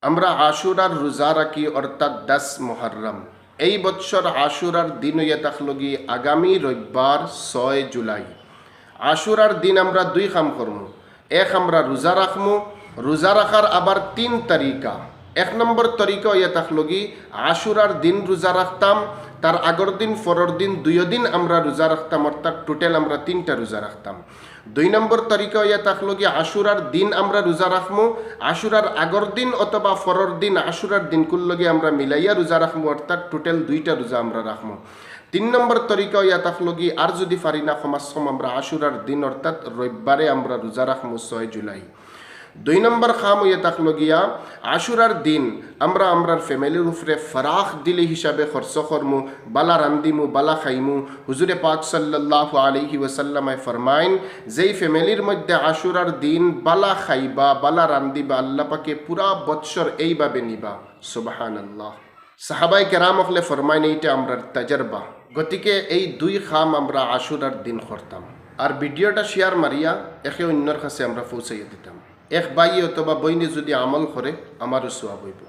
আমরা আশুরার রোজা রাখি, অর্থাৎ 10 মুহররম। এই বছর আশুরার দিন হইয়া থাকলগি আগামী রবিবার 6 জুলাই। আশুরার দিন আমরা দুই কাম করমু। এক, আমরা রোজা রাখমু। রোজা রাখার আবার 3 তরিকা। 1 নম্বর তরিকা হইয়া থাকলগি আশুরার দিন রোজা রাখতাম, তার আগের দিন পরের দিন 2 দিন আমরা রোজা রাখতাম, অর্থাৎ টোটাল আমরা 3টা রোজা রাখতাম। 2 নম্বর তরিকা হইয়া থাকলো কি আশুরার দিন আমরা রোজা রাখমু, আশুরার আগর দিন অথবা পরের দিন আশুরার দিন কুল্লগে আমরা মিলাইয়া রোজা রাখমু, অর্থাৎ টোটাল 2টা রোজা আমরা রাখমু। 3 নম্বর তরিকা হইয়া থাকলো কি আর যদি পারি না ক্ষমাশ্রম আমরা আশুরার দিন অর্থাৎ রবিবারে আমরা রোজা রাখমু 6 জুলাই। 2 নম্বর খাম হইয়া থাকলো গিয়া আশুরার দিন আমরা আমরার ফ্যামিলির উপরে ফরাখ দিলে হিসাবে খরচ করমু, বালা রান্দিমু, বালা খাইমু। হুজুরে পাক সাল্লাল্লাহু আলাইহি ওয়াসাল্লামে ফরমাইন, যেই ফ্যামিলির মধ্যে আশুরার দিন বালা খাইবা, বালা রান্দিবা, আল্লাহ পাকে পুরা বৎসর এইভাবে নিবা। সুবহানাল্লাহ। সাহাবায়ে কেরাম হলে ফরমাইন, এইটা আমরার তাজরবা। গতিকে এই 2 খাম আমরা আশুরার দিন করতাম। আর ভিডিওটা শেয়ার মারিয়া একে অন্যর কাছে আমরা পৌঁছাইয়া দিতাম। এক ভাই অথবা বইনে যদি আমল করে আমারও সোয়াব হইব।